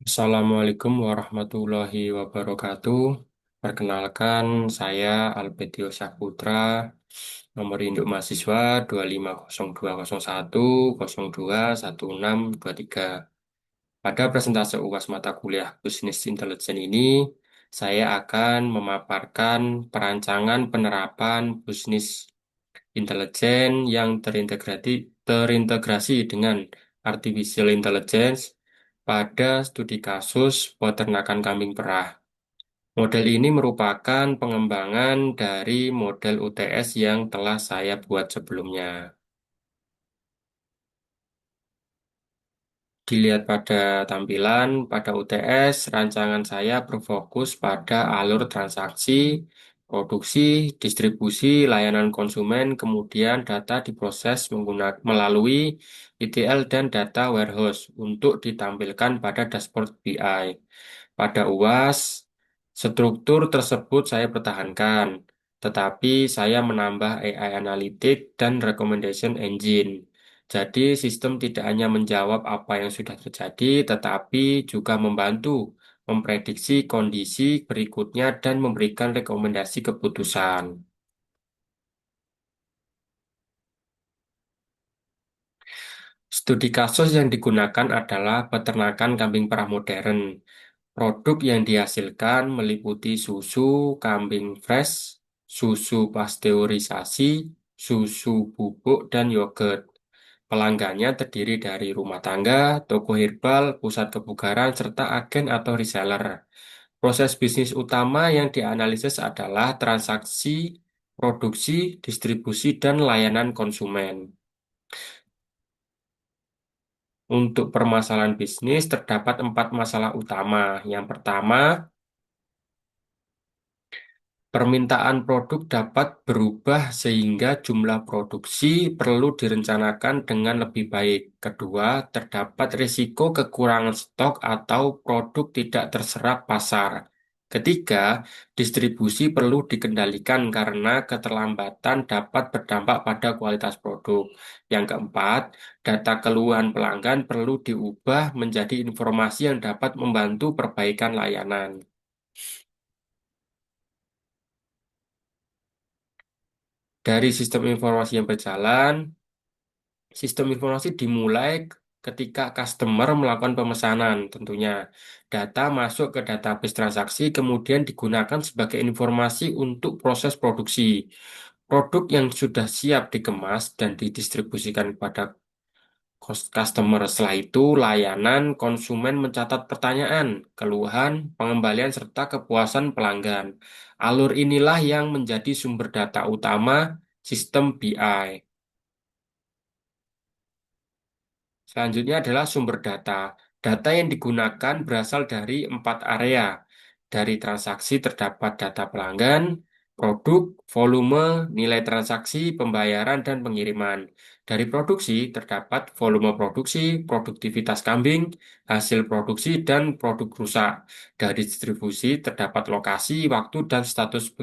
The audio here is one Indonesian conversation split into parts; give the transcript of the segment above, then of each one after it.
Assalamualaikum warahmatullahi wabarakatuh. Perkenalkan, saya Albetio Saputra, nomor induk mahasiswa 25021021623. Pada presentasi UAS mata kuliah Bisnis Intelijen ini, saya akan memaparkan perancangan penerapan bisnis intelijen yang terintegrasi dengan artificial intelligence pada studi kasus peternakan kambing perah. Model ini merupakan pengembangan dari model UTS yang telah saya buat sebelumnya. Dilihat pada tampilan, pada UTS, rancangan saya berfokus pada alur transaksi, produksi, distribusi, layanan konsumen, kemudian data diproses melalui ETL dan data warehouse untuk ditampilkan pada dashboard BI. Pada UAS, struktur tersebut saya pertahankan, tetapi saya menambah AI Analytic dan Recommendation Engine. Jadi, sistem tidak hanya menjawab apa yang sudah terjadi, tetapi juga membantu memprediksi kondisi berikutnya dan memberikan rekomendasi keputusan. Studi kasus yang digunakan adalah peternakan kambing perah modern. Produk yang dihasilkan meliputi susu kambing fresh, susu pasteurisasi, susu bubuk, dan yogurt. Pelanggannya terdiri dari rumah tangga, toko herbal, pusat kebugaran, serta agen atau reseller. Proses bisnis utama yang dianalisis adalah transaksi, produksi, distribusi, dan layanan konsumen. Untuk permasalahan bisnis, terdapat empat masalah utama. Yang pertama, permintaan produk dapat berubah sehingga jumlah produksi perlu direncanakan dengan lebih baik. Kedua, terdapat risiko kekurangan stok atau produk tidak terserap pasar. Ketiga, distribusi perlu dikendalikan karena keterlambatan dapat berdampak pada kualitas produk. Yang keempat, data keluhan pelanggan perlu diubah menjadi informasi yang dapat membantu perbaikan layanan. Dari sistem informasi yang berjalan, sistem informasi dimulai ketika customer melakukan pemesanan, tentunya. Data masuk ke database transaksi, kemudian digunakan sebagai informasi untuk proses produksi. Produk yang sudah siap dikemas dan didistribusikan kepada customer. Setelah itu, layanan konsumen mencatat pertanyaan, keluhan, pengembalian, serta kepuasan pelanggan. Alur inilah yang menjadi sumber data utama sistem BI. Selanjutnya adalah sumber data. Data yang digunakan berasal dari empat area. Dari transaksi terdapat data pelanggan, produk, volume, nilai transaksi, pembayaran, dan pengiriman. Dari produksi terdapat volume produksi, produktivitas kambing, hasil produksi, dan produk rusak. Dari distribusi terdapat lokasi, waktu, dan status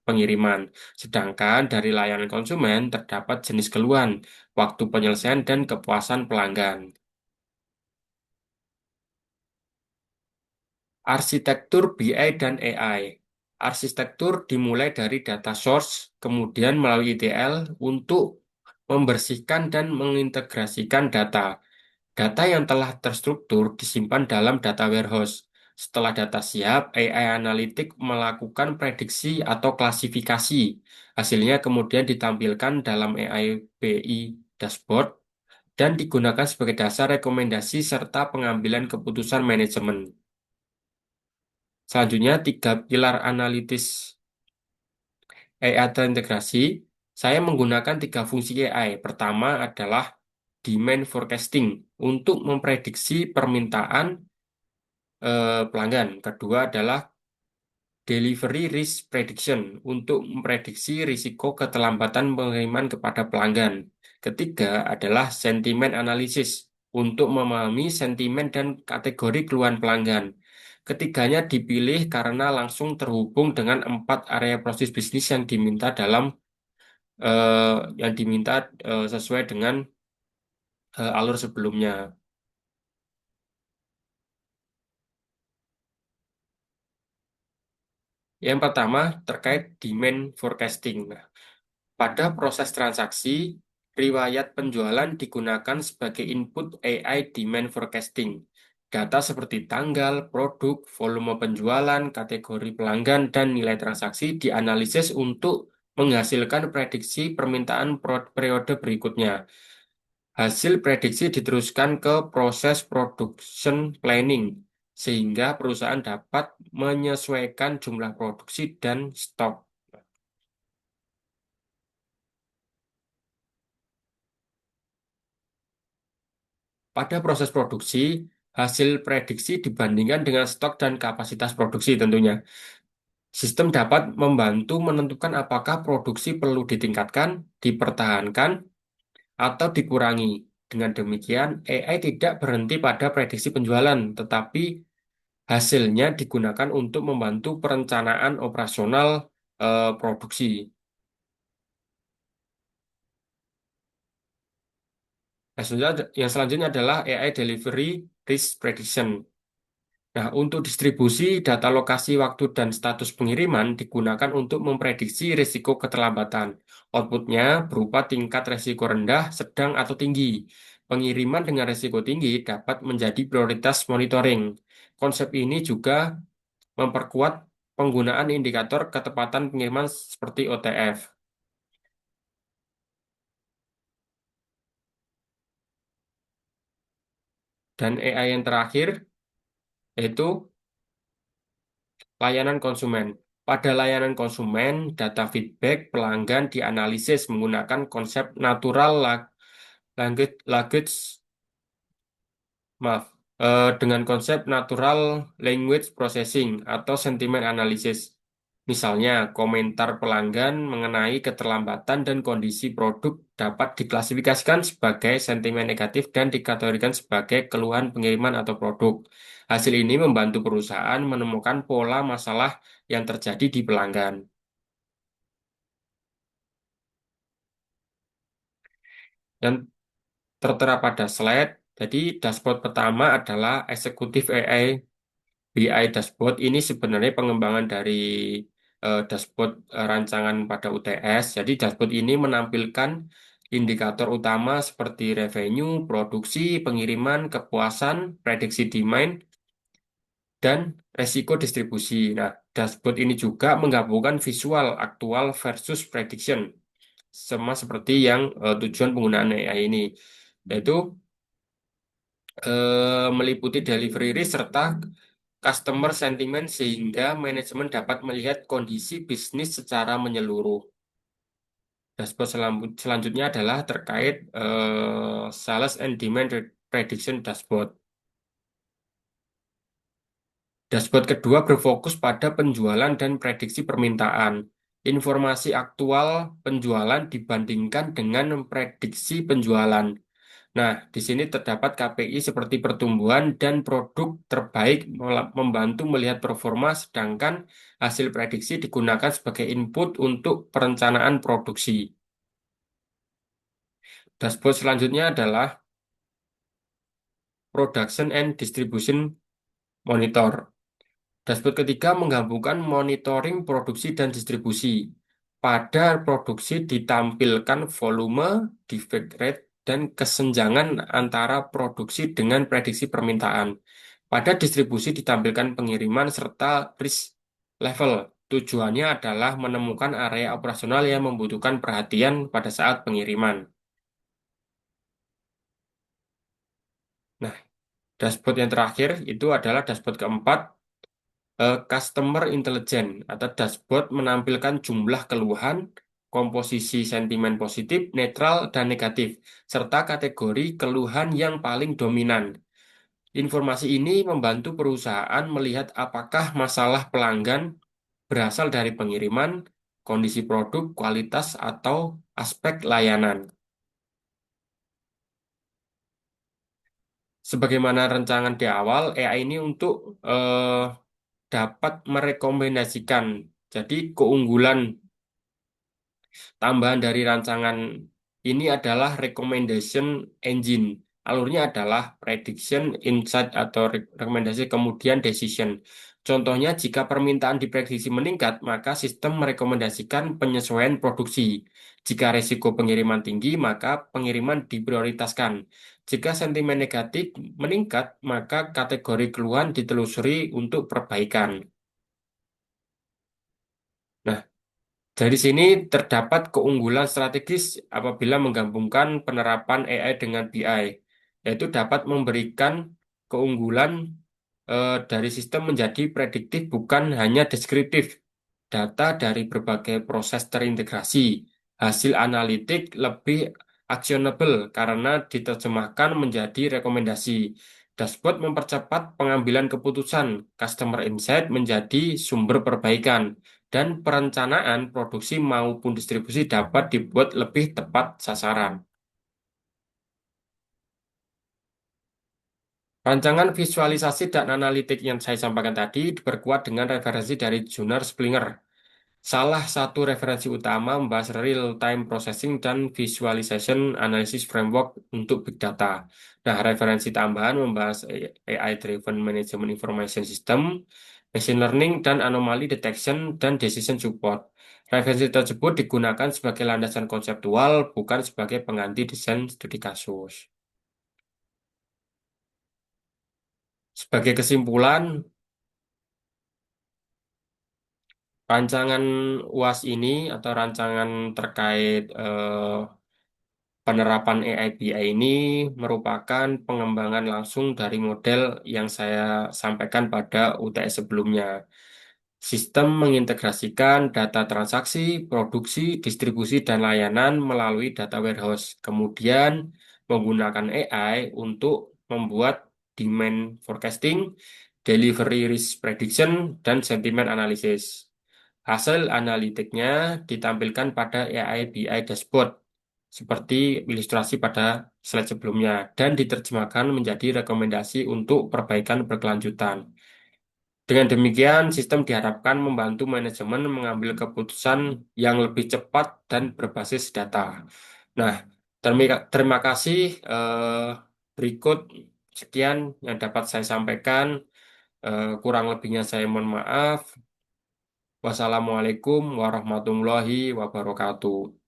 pengiriman. Sedangkan dari layanan konsumen terdapat jenis keluhan, waktu penyelesaian, dan kepuasan pelanggan. Arsitektur BI dan AI. Arsitektur dimulai dari data source, kemudian melalui ETL untuk membersihkan dan mengintegrasikan data. Data yang telah terstruktur disimpan dalam data warehouse. Setelah data siap, AI Analytic melakukan prediksi atau klasifikasi. Hasilnya kemudian ditampilkan dalam AI BI dashboard dan digunakan sebagai dasar rekomendasi serta pengambilan keputusan manajemen. Selanjutnya, tiga pilar analitis AI terintegrasi. Saya menggunakan tiga fungsi AI. Pertama adalah demand forecasting untuk memprediksi permintaan pelanggan. Kedua adalah delivery risk prediction untuk memprediksi risiko keterlambatan pengiriman kepada pelanggan. Ketiga adalah sentimen analysis untuk memahami sentimen dan kategori keluhan pelanggan. Ketiganya dipilih karena langsung terhubung dengan empat area proses bisnis eh, yang diminta sesuai dengan alur sebelumnya. Yang pertama terkait demand forecasting. Nah, pada proses transaksi, riwayat penjualan digunakan sebagai input AI demand forecasting. Data seperti tanggal, produk, volume penjualan, kategori pelanggan, dan nilai transaksi dianalisis untuk menghasilkan prediksi permintaan periode berikutnya. Hasil prediksi diteruskan ke proses production planning, sehingga perusahaan dapat menyesuaikan jumlah produksi dan stok. Pada proses produksi, hasil prediksi dibandingkan dengan stok dan kapasitas produksi tentunya. Sistem dapat membantu menentukan apakah produksi perlu ditingkatkan, dipertahankan, atau dikurangi. Dengan demikian, AI tidak berhenti pada prediksi penjualan, tetapi hasilnya digunakan untuk membantu perencanaan operasional produksi. Yang selanjutnya adalah AI Delivery Risk Prediction. Nah, untuk distribusi, data lokasi, waktu, dan status pengiriman digunakan untuk memprediksi risiko keterlambatan. Outputnya berupa tingkat risiko rendah, sedang, atau tinggi. Pengiriman dengan risiko tinggi dapat menjadi prioritas monitoring. Konsep ini juga memperkuat penggunaan indikator ketepatan pengiriman seperti OTF. Dan AI yang terakhir yaitu layanan konsumen. Pada layanan konsumen, data feedback pelanggan dianalisis menggunakan konsep natural language, maaf, dengan konsep natural language processing atau sentiment analysis. Misalnya, komentar pelanggan mengenai keterlambatan dan kondisi produk dapat diklasifikasikan sebagai sentimen negatif dan dikategorikan sebagai keluhan pengiriman atau produk. Hasil ini membantu perusahaan menemukan pola masalah yang terjadi di pelanggan. Yang tertera pada slide, jadi dashboard pertama adalah Executive AI BI dashboard. Ini sebenarnya pengembangan dari dashboard rancangan pada UTS. Jadi dashboard ini menampilkan indikator utama seperti revenue, produksi, pengiriman, kepuasan, prediksi demand, dan resiko distribusi. Nah, dashboard ini juga menggabungkan visual aktual versus prediction, sama seperti yang tujuan penggunaan AI ini, yaitu meliputi delivery risk serta customer sentiment sehingga manajemen dapat melihat kondisi bisnis secara menyeluruh. Dashboard selanjutnya adalah terkait sales and demand prediction dashboard. Dashboard kedua berfokus pada penjualan dan prediksi permintaan. Informasi aktual penjualan dibandingkan dengan prediksi penjualan. Nah, di sini terdapat KPI seperti pertumbuhan dan produk terbaik membantu melihat performa, sedangkan hasil prediksi digunakan sebagai input untuk perencanaan produksi. Dashboard selanjutnya adalah Production and Distribution Monitor. Dashboard ketiga menggabungkan monitoring produksi dan distribusi. Pada produksi ditampilkan volume, defect rate, dan kesenjangan antara produksi dengan prediksi permintaan. Pada distribusi ditampilkan pengiriman serta risk level. Tujuannya adalah menemukan area operasional yang membutuhkan perhatian pada saat pengiriman. Nah, dashboard yang terakhir itu adalah dashboard keempat, Customer Intelligence atau dashboard menampilkan jumlah keluhan, komposisi sentimen positif, netral, dan negatif, serta kategori keluhan yang paling dominan. Informasi ini membantu perusahaan melihat apakah masalah pelanggan berasal dari pengiriman, kondisi produk, kualitas, atau aspek layanan. Sebagaimana rancangan di awal, AI ini untuk dapat merekomendasikan. Jadi keunggulan tambahan dari rancangan ini adalah recommendation engine. Alurnya adalah prediction, insight, atau rekomendasi, kemudian decision. Contohnya, jika permintaan diprediksi meningkat, maka sistem merekomendasikan penyesuaian produksi. Jika risiko pengiriman tinggi, maka pengiriman diprioritaskan. Jika sentimen negatif meningkat, maka kategori keluhan ditelusuri untuk perbaikan. Nah, dari sini terdapat keunggulan strategis apabila menggabungkan penerapan AI dengan BI, yaitu dapat memberikan keunggulan dari sistem menjadi prediktif bukan hanya deskriptif. Data dari berbagai proses terintegrasi. Hasil analitik lebih actionable karena diterjemahkan menjadi rekomendasi. Dashboard mempercepat pengambilan keputusan. Customer insight menjadi sumber perbaikan. Dan perencanaan produksi maupun distribusi dapat dibuat lebih tepat sasaran. Rancangan visualisasi dan analitik yang saya sampaikan tadi diperkuat dengan referensi dari Gunnar Splinger. Salah satu referensi utama membahas real-time processing dan visualization analysis framework untuk big data. Nah, referensi tambahan membahas AI-driven management information system, machine learning, dan anomaly detection dan decision support. Referensi tersebut digunakan sebagai landasan konseptual, bukan sebagai pengganti desain studi kasus. Sebagai kesimpulan, rancangan UAS ini atau rancangan terkait penerapan AI BI ini merupakan pengembangan langsung dari model yang saya sampaikan pada UTS sebelumnya. Sistem mengintegrasikan data transaksi, produksi, distribusi, dan layanan melalui data warehouse. Kemudian menggunakan AI untuk membuat demand forecasting, delivery risk prediction, dan sentiment analysis. Hasil analitiknya ditampilkan pada AI BI dashboard seperti ilustrasi pada slide sebelumnya dan diterjemahkan menjadi rekomendasi untuk perbaikan berkelanjutan. Dengan demikian, sistem diharapkan membantu manajemen mengambil keputusan yang lebih cepat dan berbasis data. Nah, terima kasih. Berikut sekian yang dapat saya sampaikan. Kurang lebihnya saya mohon maaf. Wassalamualaikum warahmatullahi wabarakatuh.